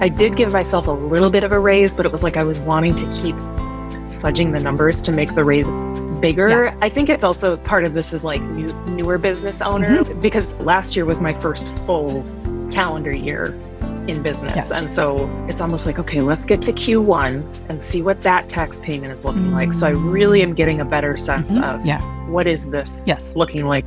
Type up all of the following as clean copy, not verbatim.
I did give myself a little bit of a raise, but it was like I was wanting to keep fudging the numbers to make the raise bigger. Yeah. I think it's also part of this is like newer business owner, because last year was my first full calendar year in business. Yes. And so it's almost like, okay, let's get to Q1 and see what that tax payment is looking like. So I really am getting a better sense of what is this looking like.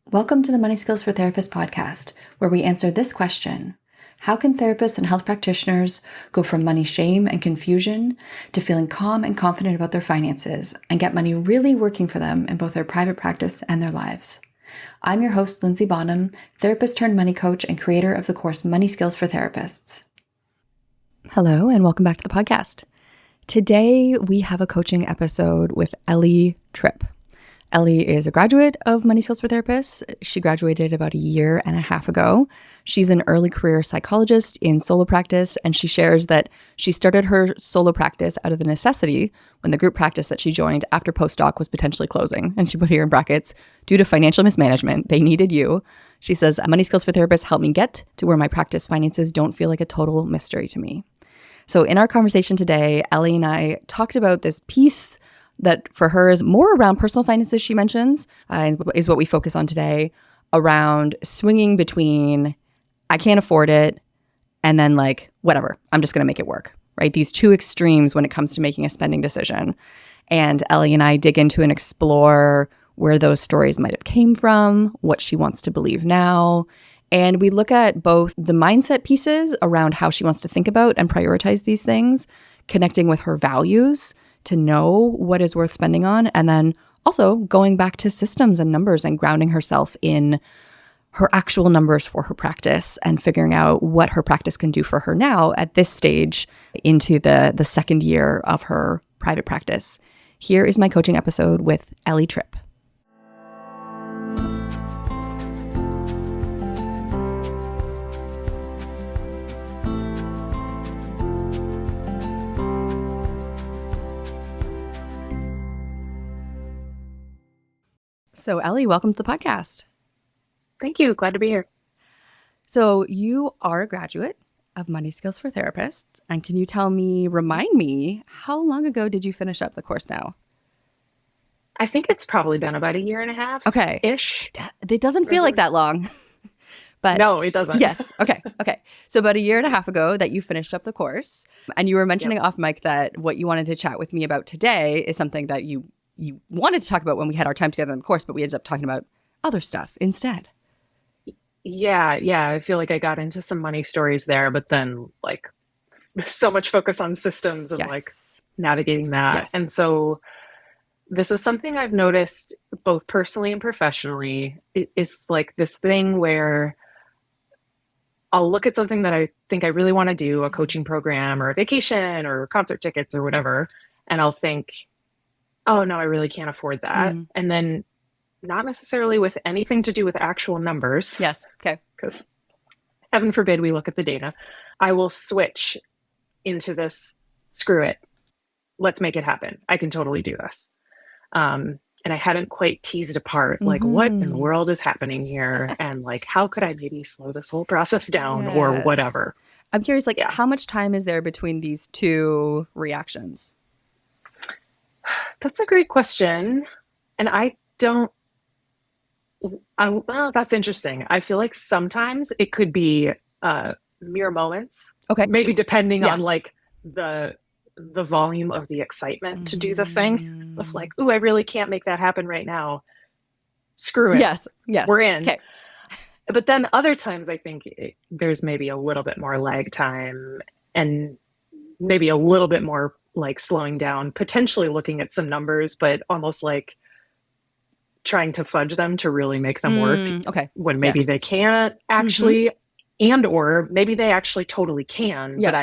Welcome to the Money Skills for Therapists podcast, where we answer this question: how can therapists and health practitioners go from money shame and confusion to feeling calm and confident about their finances and get money really working for them in both their private practice and their lives? I'm your host, Linzy Bonham, therapist turned money coach and creator of the course Money Skills for Therapists. Hello, and welcome back to the podcast. Today, we have a coaching episode with Ellie Tripp. Ellie is a graduate of Money Skills for Therapists. She graduated about 1.5 years ago. She's an early career psychologist in solo practice, and she shares that she started her solo practice out of the necessity when the group practice that she joined after postdoc was potentially closing. And she put here in brackets, due to financial mismanagement, they needed you. She says, Money Skills for Therapists helped me get to where my practice finances don't feel like a total mystery to me. So in our conversation today, Ellie and I talked about this piece that for her is more around personal finances, she mentions, is what we focus on today, around swinging between I can't afford it and then like, whatever, I'm just going to make it work, right? These two extremes when it comes to making a spending decision. And Ellie and I dig into and explore where those stories might have came from, what she wants to believe now. And we look at both the mindset pieces around how she wants to think about and prioritize these things, connecting with her values to know what is worth spending on, and then also going back to systems and numbers and grounding herself in her actual numbers for her practice and figuring out what her practice can do for her now at this stage into the second year of her private practice. Here is my coaching episode with Ellie Tripp. So Ellie, welcome to the podcast. Thank you. Glad to be here. So you are a graduate of Money Skills for Therapists. And can you remind me, how long ago did you finish up the course now? I think it's probably been about 1.5 years. Okay. Ish. It doesn't feel like that long. But no, it doesn't. Yes. Okay. So about 1.5 years ago that you finished up the course. And you were mentioning off mic that what you wanted to chat with me about today is something that you wanted to talk about when we had our time together in the course, but we ended up talking about other stuff instead. Yeah. I feel like I got into some money stories there, but then like so much focus on systems and like navigating that. Yes. And so this is something I've noticed both personally and professionally. It is like this thing where I'll look at something that I think I really want to do, a coaching program or a vacation or concert tickets or whatever, and I'll think, oh no, I really can't afford that. And then not necessarily with anything to do with actual numbers. Yes. Okay. Because heaven forbid we look at the data. I will switch into this, screw it. Let's make it happen. I can totally do this. And I hadn't quite teased apart like what in the world is happening here and like how could I maybe slow this whole process down or whatever. I'm curious, like how much time is there between these two reactions? That's a great question. And well, that's interesting. I feel like sometimes it could be mere moments. Okay. Maybe depending on like the volume of the excitement to do the thing. It's like, ooh, I really can't make that happen right now. Screw it. Yes. We're in. Okay. But then other times I think there's maybe a little bit more lag time and maybe a little bit more like slowing down, potentially looking at some numbers, but almost like trying to fudge them to really make them work. Okay. When maybe they can't actually, and or maybe they actually totally can, but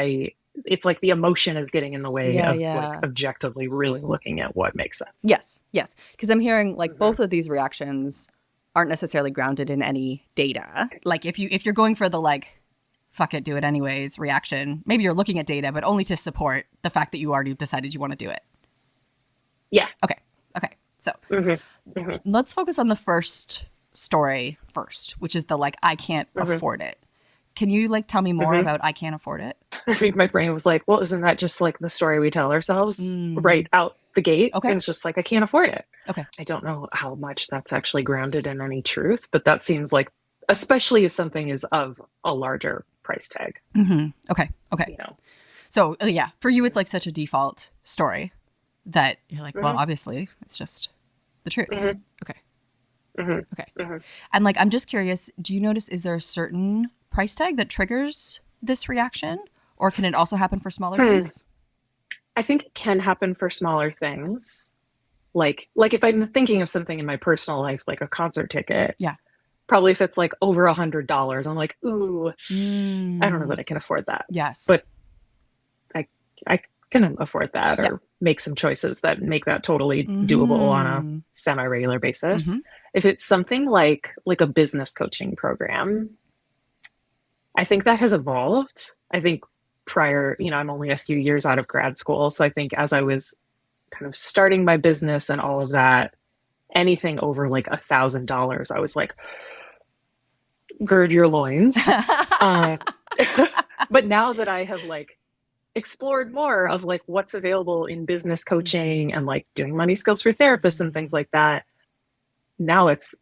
it's like the emotion is getting in the way of like objectively really looking at what makes sense. Yes. Because I'm hearing like both of these reactions aren't necessarily grounded in any data. Like if you're going for the like, fuck it, do it anyways reaction, maybe you're looking at data, but only to support the fact that you already decided you want to do it. Yeah. Okay. So let's focus on the first story first, which is the like, I can't afford it. Can you like tell me more about I can't afford it? I think my brain was like, well, isn't that just like the story we tell ourselves right out the gate? Okay. And it's just like, I can't afford it. Okay. I don't know how much that's actually grounded in any truth, but that seems like, especially if something is of a larger price tag. Okay. You know. So yeah, for you, it's like such a default story that you're like, well, obviously it's just the truth. Okay. Okay. And like, I'm just curious, do you notice, is there a certain price tag that triggers this reaction, or can it also happen for smaller things? I think it can happen for smaller things. Like if I'm thinking of something in my personal life, like a concert ticket. Yeah. Probably if it's like over $100, I'm like, ooh, I don't know that I can afford that. Yes. But I can afford that, or make some choices that make that totally doable on a semi-regular basis. If it's something like a business coaching program, I think that has evolved. I think prior, I'm only a few years out of grad school. So I think as I was kind of starting my business and all of that, anything over like $1,000, I was like, gird your loins. But now that I have like explored more of like what's available in business coaching and like doing money skills for therapists and things like that, now it's,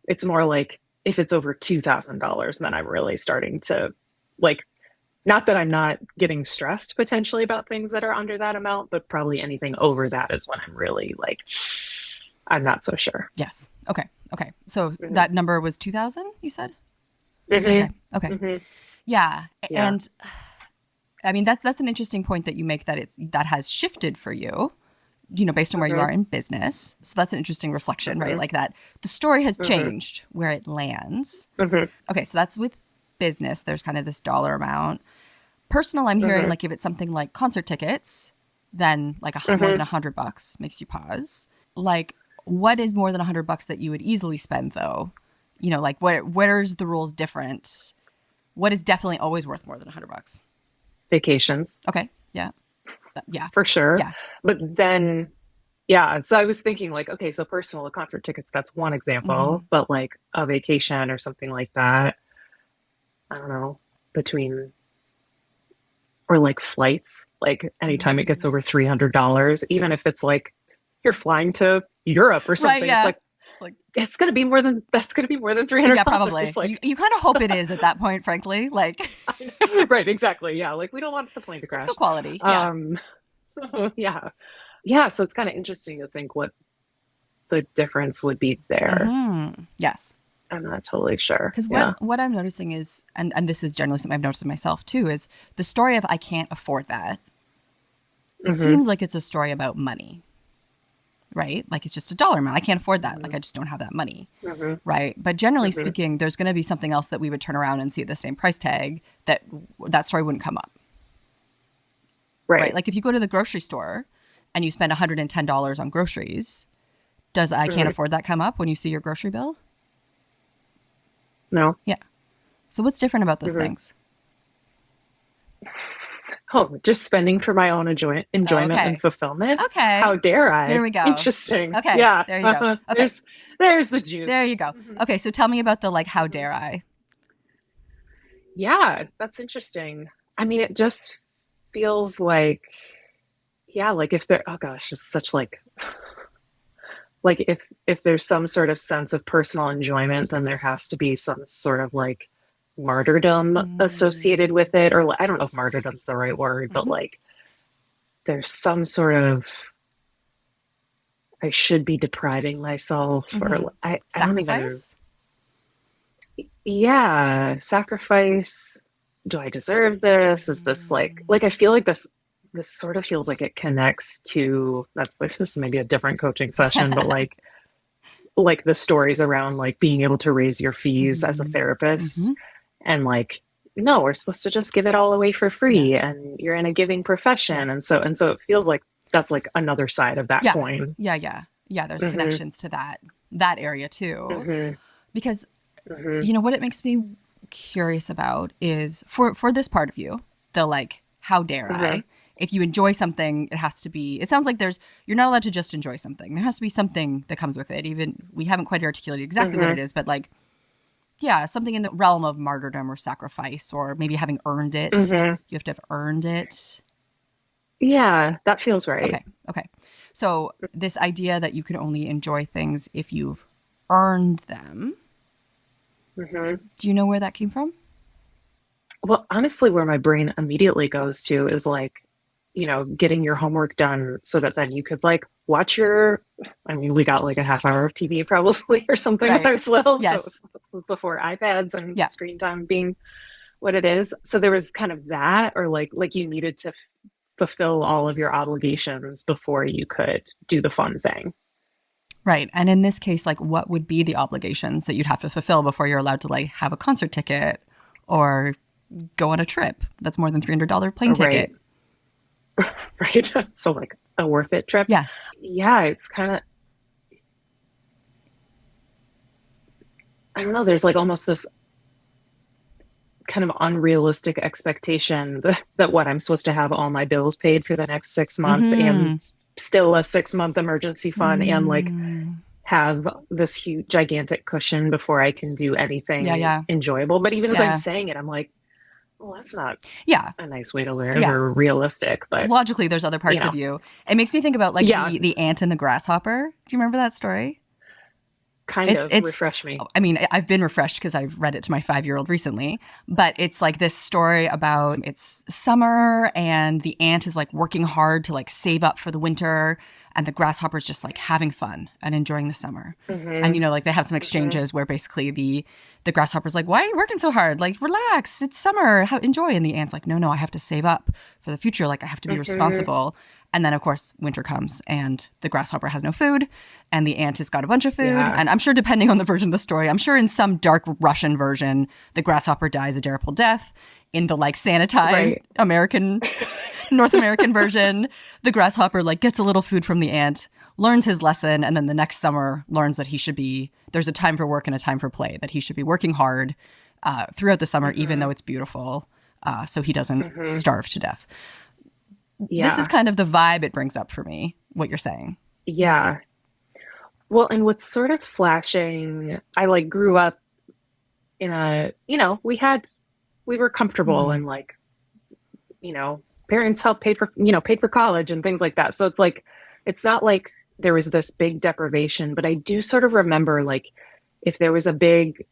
it's more like if it's over $2,000, then I'm really starting to like, not that I'm not getting stressed potentially about things that are under that amount, but probably anything over that is when I'm really like, I'm not so sure. Yes. Okay. So that number was 2,000, you said? Okay. Yeah. And I mean, that's an interesting point that you make, that has shifted for you, based on where you are in business. So that's an interesting reflection, right? Like that the story has changed where it lands. Okay. So that's with business. There's kind of this dollar amount. Personal, I'm hearing like if it's something like concert tickets, then like more than $100 makes you pause. Like, what is more than $100 that you would easily spend though? Like where's the rules different? What is definitely always worth more than $100? Vacations. Okay. Yeah. For sure. Yeah. But then, so I was thinking like, okay, so personal concert tickets, that's one example, but like a vacation or something like that, I don't know, or like flights, like anytime it gets over $300, even if it's like you're flying to Europe or something, it's like that's going to be more than $300. Yeah, probably. Like, you kind of hope it is at that point, frankly. Like, right, exactly. Yeah, like we don't want the plane to crash. It's good quality. Yeah. Yeah. So it's kind of interesting to think what the difference would be there. Yes. I'm not totally sure. Because what I'm noticing is, and this is generally something I've noticed in myself too, is the story of I can't afford that seems like it's a story about money. Right? Like it's just a dollar amount. I can't afford that. Like I just don't have that money. Right? But generally speaking, there's going to be something else that we would turn around and see at the same price tag that story wouldn't come up. Right? Like if you go to the grocery store and you spend $110 on groceries, does I can't afford that come up when you see your grocery bill? No. Yeah. So what's different about those things? Oh, just spending for my own enjoyment and fulfillment. Okay. How dare I? Here we go. Interesting. Okay. Yeah. There you go. Okay. There's the juice. There you go. Okay. So tell me about the like, how dare I? Yeah, that's interesting. I mean, it just feels like, like if there, oh gosh, it's such like if there's some sort of sense of personal enjoyment, then there has to be some sort of like martyrdom associated with it, or I don't know if martyrdom's the right word, but like there's some sort of I should be depriving myself, or I don't even. Yeah, sacrifice. Do I deserve this? Is this like I feel like this sort of feels like it connects to this is maybe a different coaching session, but like the stories around like being able to raise your fees as a therapist. And like, no, we're supposed to just give it all away for free, and you're in a giving profession. And so it feels like that's like another side of that coin. Yeah. There's connections to that area too. Because, what it makes me curious about is for this part of you, the like, how dare I? If you enjoy something, it has to be, it sounds like you're not allowed to just enjoy something. There has to be something that comes with it. Even we haven't quite articulated exactly what it is, but like, Yeah, something in the realm of martyrdom or sacrifice, or maybe having earned it. Mm-hmm. You have to have earned it. Yeah, that feels right. Okay. So this idea that you can only enjoy things if you've earned them. Mm-hmm. Do you know where that came from? Well, honestly, where my brain immediately goes to is getting your homework done so that then you could watch I mean, we got like a half hour of TV probably or something when I was little. So Yes. this was before iPads and Yeah. screen time being what it is. So there was kind of that, or like you needed to fulfill all of your obligations before you could do the fun thing. Right. And in this case, what would be the obligations that you'd have to fulfill before you're allowed to have a concert ticket or go on a trip that's more than $300 plane ticket? Right. So a worth it trip. Yeah. Yeah. It's kind of, I don't know. There's almost this kind of unrealistic expectation that what I'm supposed to have all my bills paid for the next 6 months and still a 6-month emergency fund and have this huge gigantic cushion before I can do anything enjoyable. But even as I'm saying it, I'm like, well, that's not a nice way to live or realistic. But logically, there's other parts of you. It makes me think about the ant and the grasshopper. Do you remember that story? Refresh me. I mean, I've been refreshed because I've read it to my 5-year-old recently, but it's this story about it's summer and the ant is working hard to save up for the winter, and the grasshopper's just having fun and enjoying the summer. Mm-hmm. And they have some exchanges where basically the grasshopper's why are you working so hard? Relax, it's summer, enjoy. And the ant's no, I have to save up for the future. I have to be responsible. And then, of course, winter comes and the grasshopper has no food and the ant has got a bunch of food. Yeah. And I'm sure, depending on the version of the story, I'm sure in some dark Russian version, the grasshopper dies a terrible death. In the sanitized American, North American version, the grasshopper gets a little food from the ant, learns his lesson, and then the next summer learns that there's a time for work and a time for play, that he should be working hard throughout the summer, even though it's beautiful, so he doesn't starve to death. Yeah. This is kind of the vibe it brings up for me, what you're saying. Yeah. Well, and what's sort of flashing, I grew up in we were comfortable and parents helped paid for college and things like that. So it's not like there was this big deprivation, but I do sort of remember if there was a big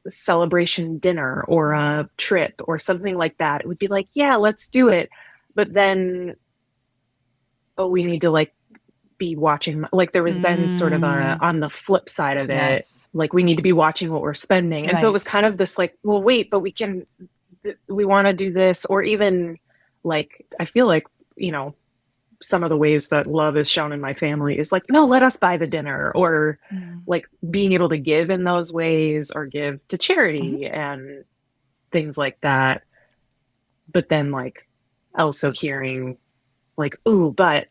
celebration dinner or a trip or something like that, it would be yeah, let's do it. But then, we need to be watching. There was then sort of on the flip side of it, we need to be watching what we're spending. And so it was kind of this well, wait, but we want to do this. Or even I feel some of the ways that love is shown in my family is no, let us buy the dinner, or being able to give in those ways or give to charity and things like that. But then also hearing ooh, but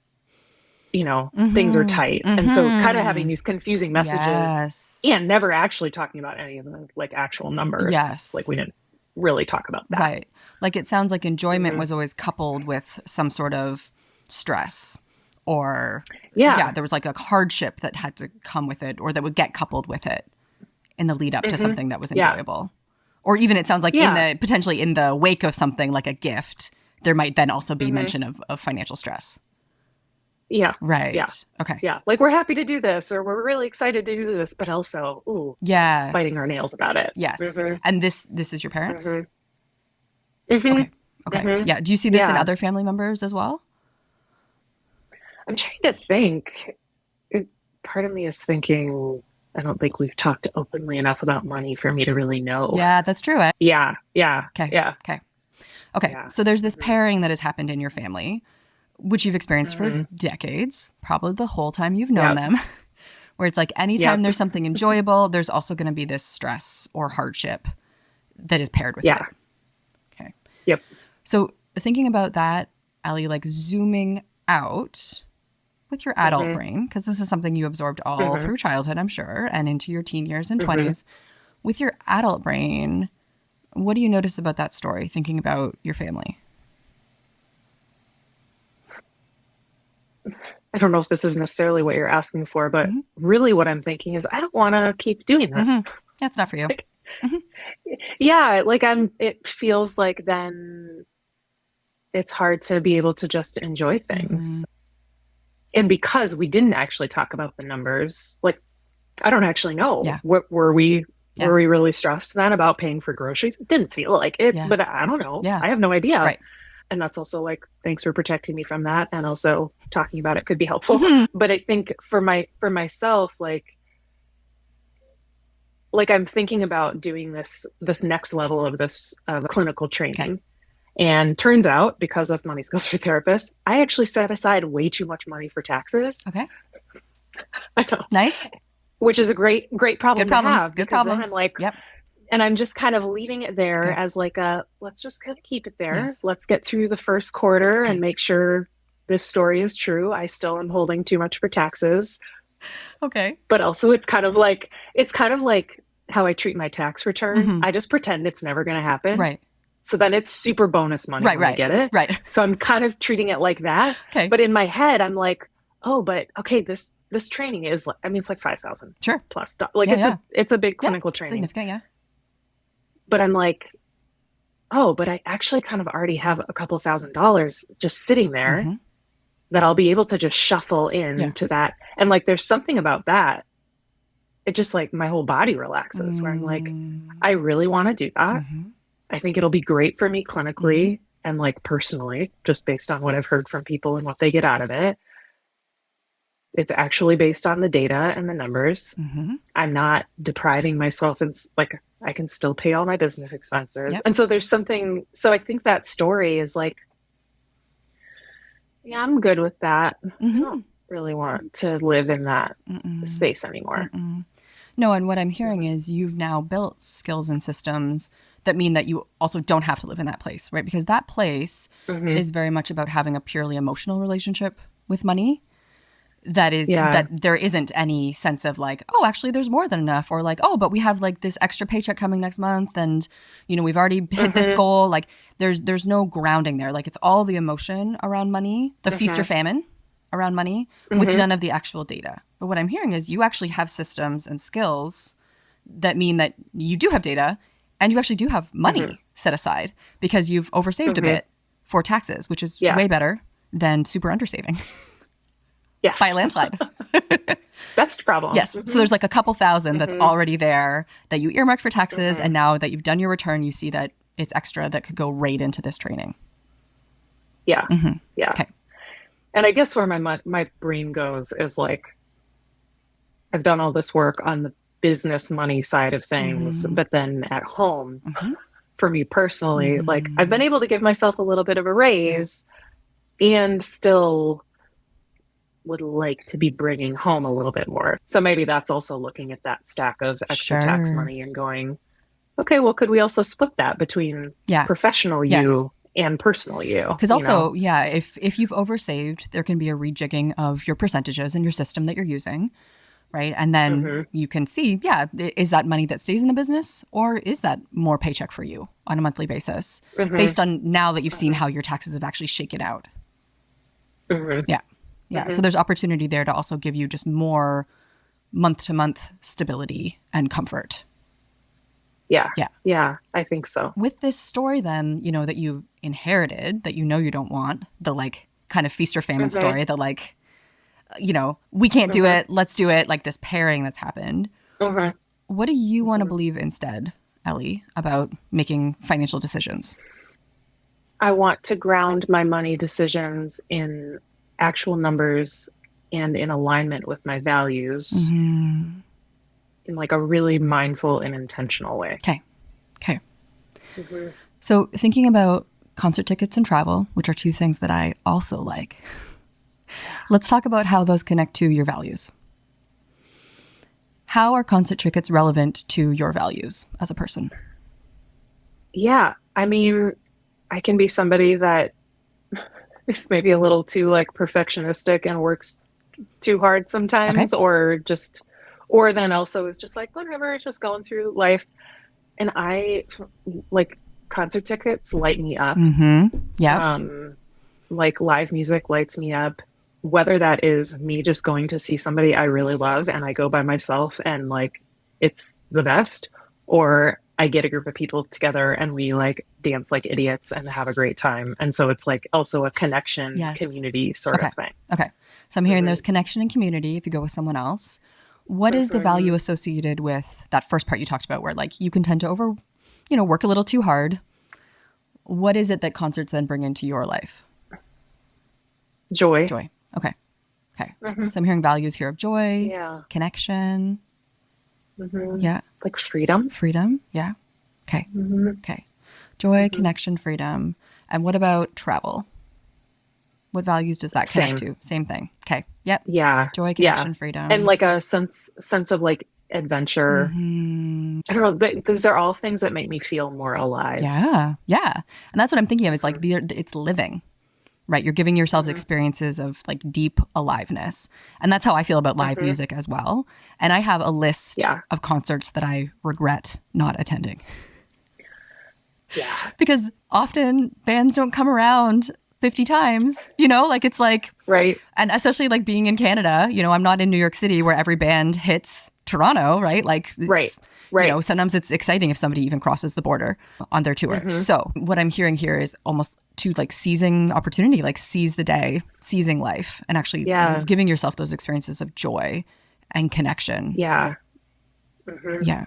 things are tight. And so kind of having these confusing messages and never actually talking about any of the actual numbers. Yes. We didn't really talk about that. Right. It sounds like enjoyment was always coupled with some sort of stress, or there was a hardship that had to come with it, or that would get coupled with it in the lead up to something that was enjoyable. Or even it sounds potentially in the wake of something like a gift, there might then also be mention of financial stress. Yeah. Right. Yeah. Okay. Yeah. We're happy to do this, or we're really excited to do this, but also, biting our nails about it. Yes. And this is your parents? Okay. Yeah. Do you see this in other family members as well? I'm trying to think. Part of me is thinking, I don't think we've talked openly enough about money for me to really know. Yeah, that's true. Yeah. Okay. Yeah. Okay. Yeah. So there's this pairing that has happened in your family, which you've experienced for decades, probably the whole time you've known them, where it's anytime there's something enjoyable, there's also going to be this stress or hardship that is paired with it. Okay. Yep. So thinking about that, Ellie, zooming out with your adult brain, because this is something you absorbed all through childhood, I'm sure, and into your teen years and 20s. With your adult brain, what do you notice about that story, thinking about your family? I don't know if this is necessarily what you're asking for, but really what I'm thinking is I don't want to keep doing that. That's not for you. Yeah, like it feels like then it's hard to be able to just enjoy things. And because we didn't actually talk about the numbers, like I don't actually know. Yeah. What were we really stressed then about paying for groceries? It didn't feel like it, but I don't know. Yeah. I have no idea. Right. And that's also like, thanks for protecting me from that. And also talking about it could be helpful. But I think for myself, like I'm thinking about doing this next level of this clinical training. Okay. And turns out, because of Money Skills for Therapists, I actually set aside way too much money for taxes. Okay. I know. Nice. Which is a great problem to have. Good problems. I'm like, and I'm just kind of leaving it there as like let's just kind of keep it there. Yes. Let's get through the first quarter and make sure this story is true. I still am holding too much for taxes. Okay. But also it's kind of like how I treat my tax return. I just pretend it's never going to happen. Right. So then it's super bonus money when I get it. Right. So I'm kind of treating it like that. Okay. But in my head, I'm like, oh, but okay, this training is, I mean, it's like $5,000 plus. Like it's a big clinical training. Significant, yeah. But I'm like, oh, but I actually kind of already have a couple $1,000s just sitting there that I'll be able to just shuffle into that. And like, there's something about that. It just like my whole body relaxes where I'm like, I really want to do that. I think it'll be great for me clinically and like personally, just based on what I've heard from people and what they get out of it. It's actually based on the data and the numbers. I'm not depriving myself, and like I can still pay all my business expenses. And so there's something, so I think that story is like, yeah, I'm good with that. I don't really want to live in that space anymore. No, and what I'm hearing is you've now built skills and systems that mean that you also don't have to live in that place, right? Because that place is very much about having a purely emotional relationship with money. That is that there isn't any sense of like, oh, actually there's more than enough, or like, oh, but we have like this extra paycheck coming next month and you know, we've already hit this goal. Like there's no grounding there. Like it's all the emotion around money, the feast or famine around money with none of the actual data. But what I'm hearing is you actually have systems and skills that mean that you do have data and you actually do have money set aside because you've oversaved a bit for taxes, which is way better than super undersaving. Yes. By a landslide. Best problem. Yes. So there's like a couple thousand that's already there that you earmarked for taxes. And now that you've done your return, you see that it's extra that could go right into this training. Yeah. Yeah. Okay. And I guess where my brain goes is like, I've done all this work on the business money side of things, but then at home, for me personally, like I've been able to give myself a little bit of a raise and still would like to be bringing home a little bit more. So maybe that's also looking at that stack of extra tax money and going, okay, well, could we also split that between professional you and personal you? Because also, if you've oversaved, there can be a rejigging of your percentages in your system that you're using, right? And then you can see, is that money that stays in the business or is that more paycheck for you on a monthly basis based on now that you've seen how your taxes have actually shaken out? Yeah. So there's opportunity there to also give you just more month-to-month stability and comfort. Yeah. I think so. With this story then, you know, that you inherited, that you know you don't want, the like kind of feast or famine story, the like, you know, we can't do it, let's do it, like this pairing that's happened. What do you want to believe instead, Ellie, about making financial decisions? I want to ground my money decisions in actual numbers and in alignment with my values in like a really mindful and intentional way. Okay. So thinking about concert tickets and travel, which are two things that I also like, let's talk about how those connect to your values. How are concert tickets relevant to your values as a person? Yeah, I mean, I can be somebody that is maybe a little too like perfectionistic and works too hard sometimes, or then also is just like, whatever, just going through life. And I like concert tickets light me up. Like live music lights me up, whether that is me just going to see somebody I really love and I go by myself and like it's the best, or I get a group of people together and we like dance like idiots and have a great time. And so it's like also a connection, community sort of thing. Okay. So I'm hearing there's connection and community if you go with someone else. What is the value associated with that first part you talked about where like you can tend to work a little too hard? What is it that concerts then bring into your life? Joy. Okay. So I'm hearing values here of joy, connection. Yeah. Like freedom. Yeah. Okay. Okay. Joy, connection, freedom. And what about travel? What values does that connect to? Same thing. Okay. Yep. Yeah. Joy, connection, freedom. And like a sense of like adventure. I don't know. Those are all things that make me feel more alive. Yeah. And that's what I'm thinking of is like it's living, right? You're giving yourselves experiences of like deep aliveness. And that's how I feel about live music as well. And I have a list of concerts that I regret not attending. Yeah. Because often bands don't come around 50 times, like it's like, right. And especially like being in Canada, I'm not in New York City where every band hits Toronto, right? Like, right. Sometimes it's exciting if somebody even crosses the border on their tour. So what I'm hearing here is almost to like seizing opportunity, like seize the day, seizing life, and actually giving yourself those experiences of joy and connection. Yeah. Yeah.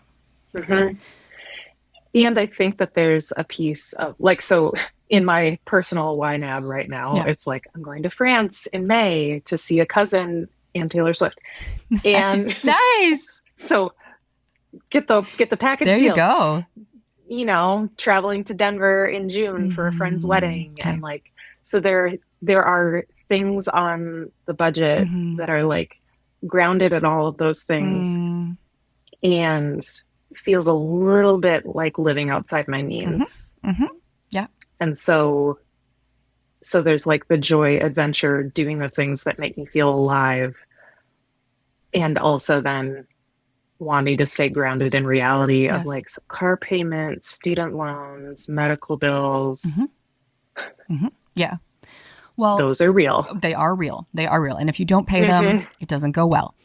And I think that there's a piece of like, so in my personal YNAB right now, it's like, I'm going to France in May to see a cousin and Taylor Swift. And nice. So get the package there deal. You go. Traveling to Denver in June for a friend's wedding. Okay. And like, so there are things on the budget that are like grounded in all of those things and feels a little bit like living outside my means. Yeah. And so there's like the joy, adventure, doing the things that make me feel alive. And also then wanting to stay grounded in reality of like car payments, student loans, medical bills. Yeah. Well, those are real. They are real. And if you don't pay them, it doesn't go well.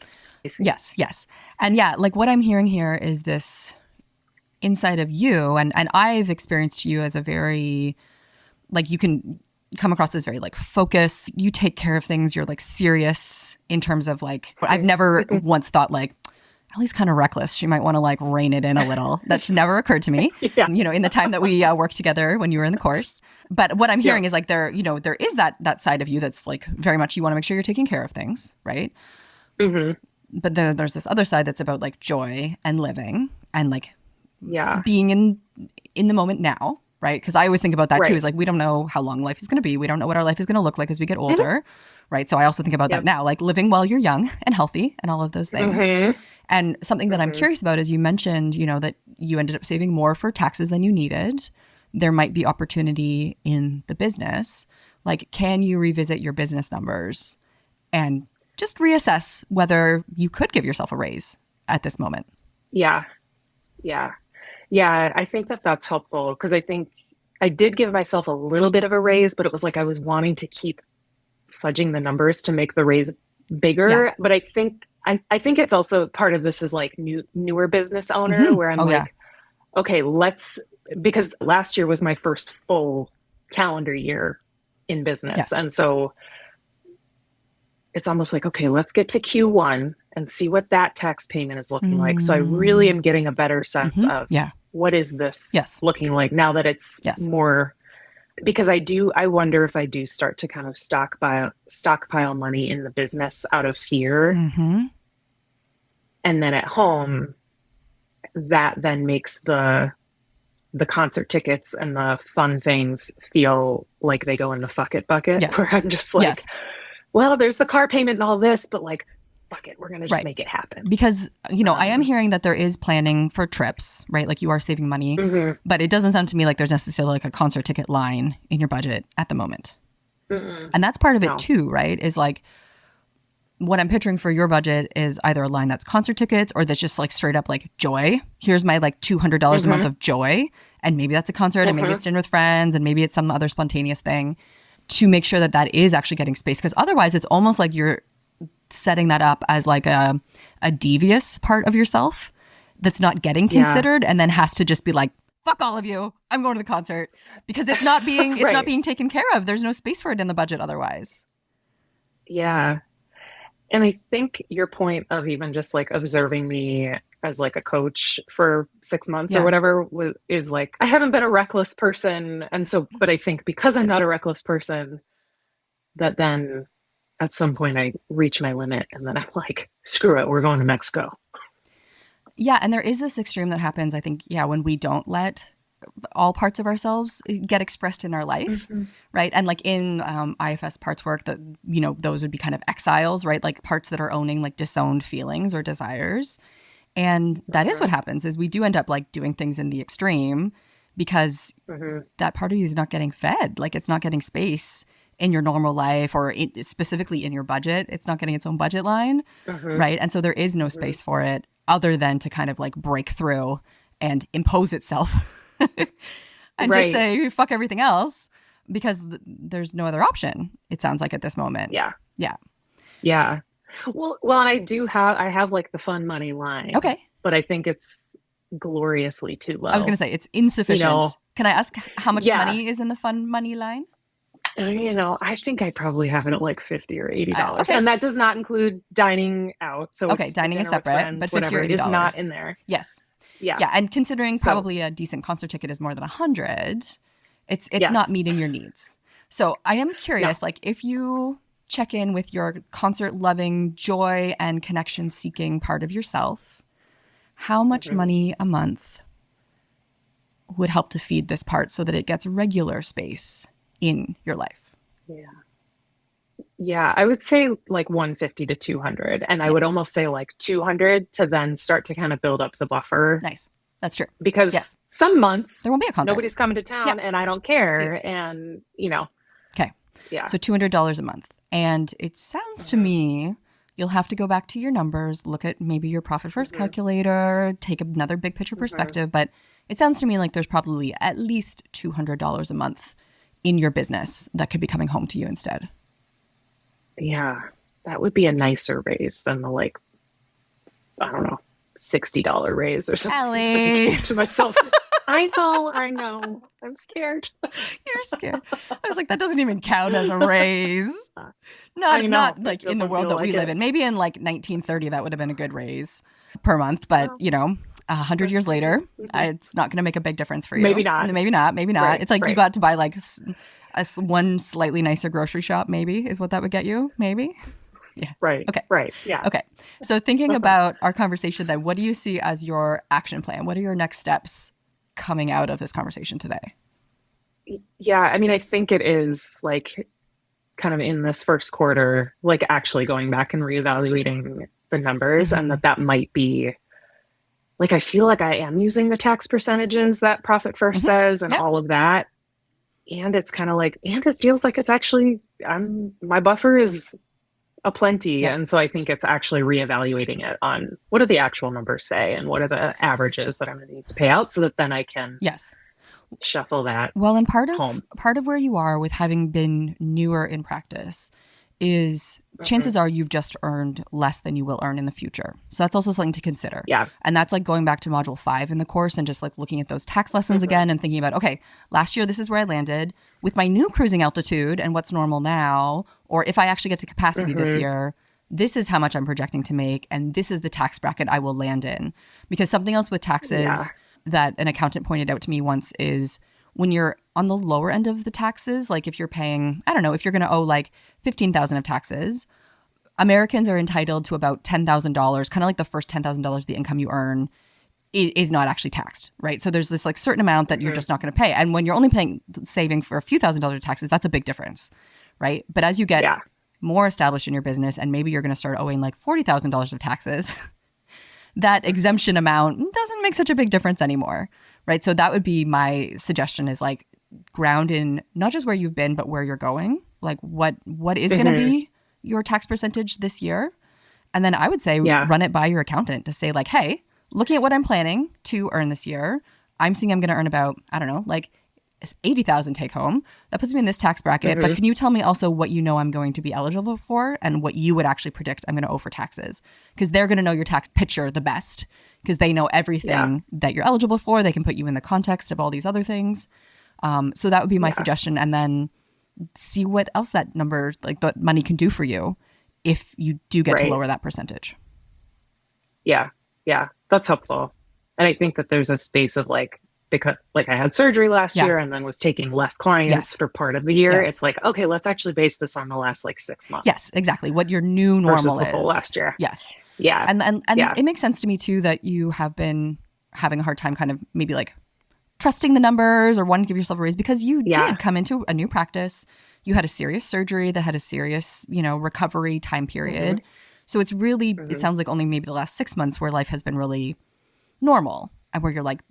Yes. And yeah, like what I'm hearing here is this inside of you. And I've experienced you as a very, like you can come across as very like focused. You take care of things. You're like serious in terms of like, I've never once thought like, Ellie's kind of reckless. She might want to like rein it in a little. That's never occurred to me, in the time that we worked together when you were in the course. But what I'm hearing is like there is that side of you that's like very much you want to make sure you're taking care of things, right? But then there's this other side that's about like joy and living and like being in the moment now, right? Because I always think about that too. Is like we don't know how long life is going to be. We don't know what our life is going to look like as we get older, right? So I also think about that now, like living while you're young and healthy and all of those things. And something that I'm curious about is you mentioned, that you ended up saving more for taxes than you needed. There might be opportunity in the business. Like, can you revisit your business numbers and just reassess whether you could give yourself a raise at this moment? Yeah. I think that's helpful because I think I did give myself a little bit of a raise, but it was like I was wanting to keep fudging the numbers to make the raise bigger. But I think it's also part of this is like newer business owner where I'm okay, because last year was my first full calendar year in business. And so it's almost like, okay, let's get to Q1 and see what that tax payment is looking like. So I really am getting a better sense of what is this looking like now that it's more, because I wonder if I do start to kind of stockpile money in the business out of fear. And then at home, that then makes the concert tickets and the fun things feel like they go in the fuck it bucket where I'm just like, well, there's the car payment and all this, but like, fuck it, we're going to just make it happen. Because, I am hearing that there is planning for trips, right? Like you are saving money, but it doesn't sound to me like there's necessarily like a concert ticket line in your budget at the moment. And that's part of it too, right? Is like, what I'm picturing for your budget is either a line that's concert tickets or that's just like straight up like joy. Here's my like $200 a month of joy. And maybe that's a concert and maybe it's dinner with friends and maybe it's some other spontaneous thing to make sure that is actually getting space. Because otherwise it's almost like you're setting that up as like a devious part of yourself that's not getting considered and then has to just be like, fuck all of you, I'm going to the concert, because it's not being it's not being taken care of. There's no space for it in the budget otherwise. Yeah. And I think your point of even just like observing me as like a coach for 6 months or whatever is like, I haven't been a reckless person. And so, but I think because I'm not a reckless person, that then at some point I reach my limit and then I'm like, screw it, we're going to Mexico. Yeah. And there is this extreme that happens, I think, when we don't let all parts of ourselves get expressed in our life, right? And like in IFS parts work, that, you know, those would be kind of exiles, right? Like parts that are owning like disowned feelings or desires. And that is what happens, is we do end up like doing things in the extreme because that part of you is not getting fed. Like it's not getting space in your normal life or specifically in your budget. It's not getting its own budget line, right? And so there is no space for it other than to kind of like break through and impose itself and just say, fuck everything else, because there's no other option, it sounds like, at this moment. Yeah. Well, and I have like the fun money line. Okay. But I think it's gloriously too low. I was going to say it's insufficient. You know, can I ask how much money is in the fun money line? You know, I think I probably have it at like $50 or $80. Okay. And that does not include dining out. So okay, dining is separate, friends, but $50 or $80. It is not in there. Yes. Yeah, and considering probably a decent concert ticket is more than $100, it's not meeting your needs. So I am curious, like if you check in with your concert-loving, joy and connection-seeking part of yourself, how much money a month would help to feed this part so that it gets regular space in your life? Yeah, I would say like 150 to 200. And I would almost say like 200 to then start to kind of build up the buffer. Nice. That's true. Because some months there won't be a concert. Nobody's coming to town and I don't care. And, you know. Okay. Yeah. So $200 a month. And it sounds to me, you'll have to go back to your numbers, look at maybe your profit first calculator, take another big picture perspective. But it sounds to me like there's probably at least $200 a month in your business that could be coming home to you instead. Yeah, that would be a nicer raise than the like, I don't know, $60 raise or something. Ellie. To myself. I know. I'm scared. You're scared. I was like, that doesn't even count as a raise. Not like in the world that we live in. Maybe in like 1930, that would have been a good raise per month. But, you know, 100 years later, it's not going to make a big difference for you. Maybe not. Right, it's like you got to buy like one slightly nicer grocery shop, maybe, is what that would get you. Maybe. Yes. Right. Okay. Right. Yeah. Okay. So thinking about our conversation then, what do you see as your action plan? What are your next steps coming out of this conversation today? Yeah. I mean, I think it is like kind of in this first quarter, like actually going back and reevaluating the numbers and that might be like, I feel like I am using the tax percentages that Profit First says and all of that. And it's kind of like, and it feels like it's actually, my buffer is aplenty. Yes. And so I think it's actually reevaluating it on what do the actual numbers say and what are the averages that I'm going to need to pay out so that then I can shuffle that. Well, and part of where you are with having been newer in practice is chances are you've just earned less than you will earn in the future. So that's also something to consider. Yeah. And that's like going back to module 5 in the course and just like looking at those tax lessons again and thinking about, okay, last year this is where I landed with my new cruising altitude and what's normal now, or if I actually get to capacity this year, this is how much I'm projecting to make and this is the tax bracket I will land in. Because something else with taxes that an accountant pointed out to me once is when you're on the lower end of the taxes, like if you're paying, I don't know, if you're going to owe like $15,000 of taxes, Americans are entitled to about $10,000, kind of like the first $10,000 of the income you earn is not actually taxed, right? So there's this like certain amount that you're just not going to pay. And when you're only saving for a few $1,000s of taxes, that's a big difference, right? But as you get more established in your business and maybe you're going to start owing like $40,000 of taxes, that exemption amount doesn't make such a big difference anymore, right? So that would be my suggestion is like ground in not just where you've been, but where you're going. Like what is going to be your tax percentage this year? And then I would say run it by your accountant to say like, hey, looking at what I'm planning to earn this year, I'm seeing I'm going to earn about, I don't know, like 80,000 take home. That puts me in this tax bracket. But can you tell me also what you know I'm going to be eligible for and what you would actually predict I'm going to owe for taxes? Because they're going to know your tax picture the best because they know everything that you're eligible for. They can put you in the context of all these other things. So that would be my suggestion. And then see what else that number, like that money can do for you if you do get to lower that percentage. Yeah. Yeah. That's helpful. And I think that there's a space of like, because like I had surgery last year and then was taking less clients for part of the year. It's like, okay, let's actually base this on the last like 6 months. Yes, exactly. What your new normal versus the is. full last year. Yes. Yeah. And it makes sense to me too that you have been having a hard time kind of maybe like trusting the numbers or wanting to give yourself a raise because you did come into a new practice. You had a serious surgery that had a serious, recovery time period. So it's really, it sounds like only maybe the last 6 months where life has been really normal and where you're like,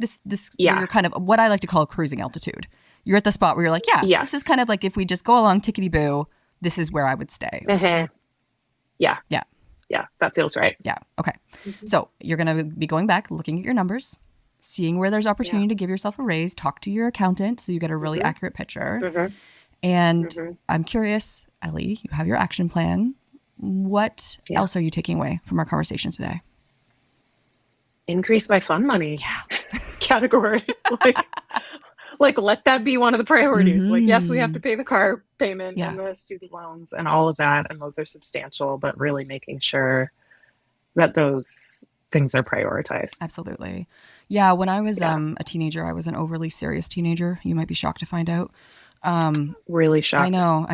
you're kind of what I like to call cruising altitude. You're at the spot where you're like, this is kind of like if we just go along tickety-boo, this is where I would stay. Yeah. Yeah. Yeah. That feels right. Yeah. Okay. So you're going to be going back, looking at your numbers, seeing where there's opportunity to give yourself a raise, talk to your accountant so you get a really accurate picture. And I'm curious, Ellie, you have your action plan. What else are you taking away from our conversation today? Increase my fund money category. Like let that be one of the priorities. Like, yes, we have to pay the car payment and the student loans and all of that. And those are substantial, but really making sure that those things are prioritized. Absolutely. Yeah. When I was a teenager, I was an overly serious teenager. You might be shocked to find out. Really shocked. I know.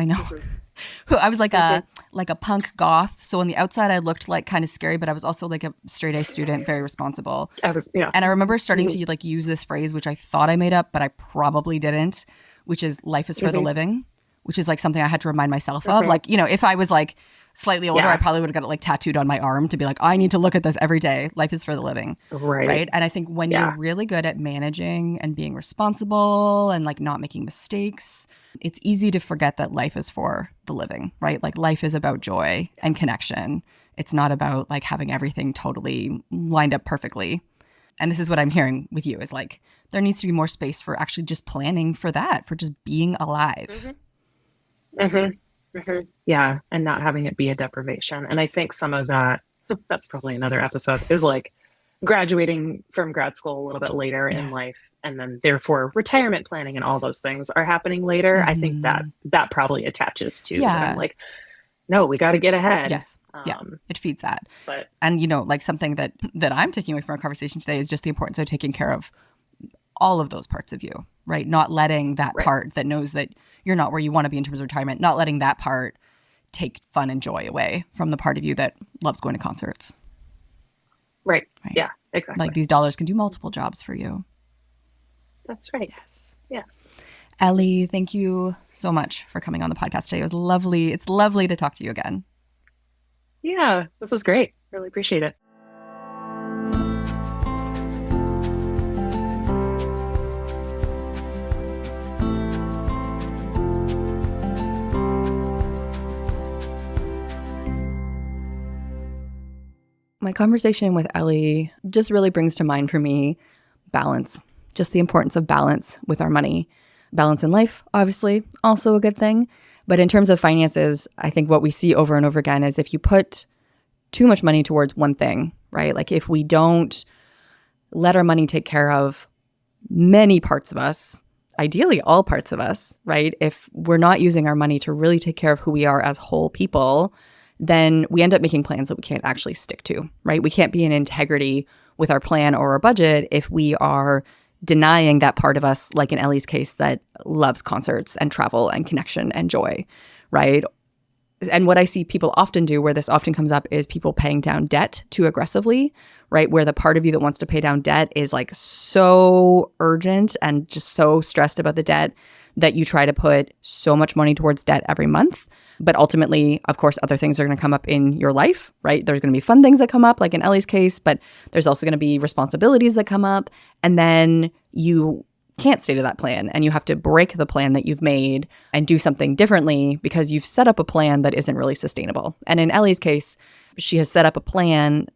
I was like a punk goth. So on the outside, I looked like kind of scary, but I was also like a straight A student, very responsible. And I remember starting to like use this phrase, which I thought I made up, but I probably didn't, which is life is for the living, which is like something I had to remind myself of. Like, if I was like slightly older, I probably would have got it like tattooed on my arm to be like, I need to look at this every day. Life is for the living. Right. And I think when you're really good at managing and being responsible and like not making mistakes, it's easy to forget that life is for the living, right? Like life is about joy and connection. It's not about like having everything totally lined up perfectly. And this is what I'm hearing with you is like, there needs to be more space for actually just planning for that, for just being alive. Yeah. And not having it be a deprivation. And I think some of that, that's probably another episode, is like graduating from grad school a little bit later in life. And then therefore retirement planning and all those things are happening later. I think that probably attaches to I'm like, no, we got to get ahead. Yes. It feeds that. And like something that I'm taking away from our conversation today is just the importance of taking care of all of those parts of you, right? Not letting that part that knows that you're not where you want to be in terms of retirement, not letting that part take fun and joy away from the part of you that loves going to concerts. Right. Yeah, exactly. Like these dollars can do multiple jobs for you. That's right. Yes. Ellie, thank you so much for coming on the podcast today. It was lovely. It's lovely to talk to you again. Yeah, this was great. Really appreciate it. My conversation with Ellie just really brings to mind for me balance, just the importance of balance with our money. Balance in life, obviously, also a good thing. But in terms of finances, I think what we see over and over again is if you put too much money towards one thing, right? Like if we don't let our money take care of many parts of us, ideally all parts of us, right? If we're not using our money to really take care of who we are as whole people, then we end up making plans that we can't actually stick to, right? We can't be in integrity with our plan or our budget if we are denying that part of us, like in Ellie's case, that loves concerts and travel and connection and joy, right? And what I see people often do, where this often comes up, is people paying down debt too aggressively, right? Where the part of you that wants to pay down debt is like so urgent and just so stressed about the debt that you try to put so much money towards debt every month. But ultimately, of course, other things are going to come up in your life, right? There's going to be fun things that come up, like in Ellie's case, but there's also going to be responsibilities that come up. And then you can't stay to that plan and you have to break the plan that you've made and do something differently because you've set up a plan that isn't really sustainable. And in Ellie's case, she has set up a plan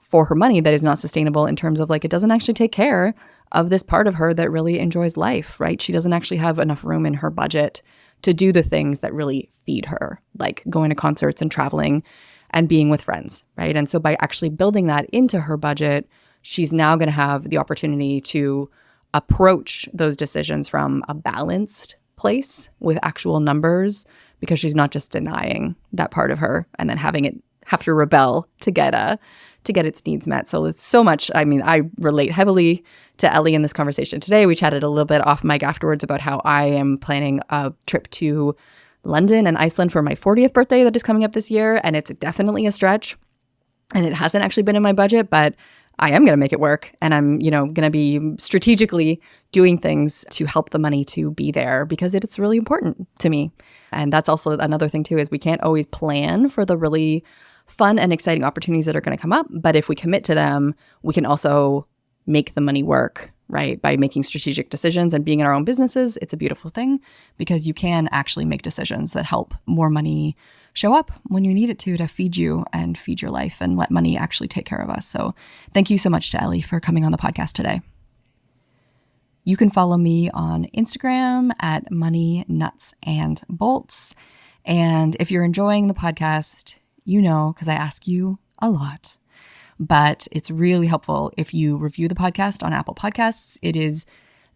for her money that is not sustainable in terms of like it doesn't actually take care of this part of her that really enjoys life, right? She doesn't actually have enough room in her budget to do the things that really feed her, like going to concerts and traveling and being with friends, right? And so by actually building that into her budget, she's now going to have the opportunity to approach those decisions from a balanced place with actual numbers, because she's not just denying that part of her and then having it have to rebel to get its needs met. So it's so much, I mean, I relate heavily to Ellie in this conversation today. We chatted a little bit off mic afterwards about how I am planning a trip to London and Iceland for my 40th birthday that is coming up this year. And it's definitely a stretch. And it hasn't actually been in my budget, but I am going to make it work. And I'm, going to be strategically doing things to help the money to be there, because it's really important to me. And that's also another thing too, is we can't always plan for the really fun and exciting opportunities that are going to come up. But if we commit to them, we can also make the money work, right? By making strategic decisions and being in our own businesses. It's a beautiful thing, because you can actually make decisions that help more money show up when you need it to feed you and feed your life, and let money actually take care of us. So thank you so much to Ellie for coming on the podcast today. You can follow me on Instagram at Money Nuts and Bolts. And if you're enjoying the podcast, because I ask you a lot, but it's really helpful if you review the podcast on Apple Podcasts. It is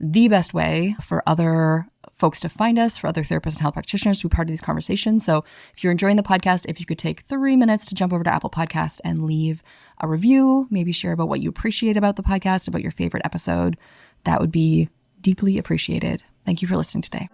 the best way for other folks to find us, for other therapists and health practitioners to be part of these conversations. So if you're enjoying the podcast, if you could take 3 minutes to jump over to Apple Podcast and leave a review, maybe share about what you appreciate about the podcast, about your favorite episode, that would be deeply appreciated. Thank you for listening today.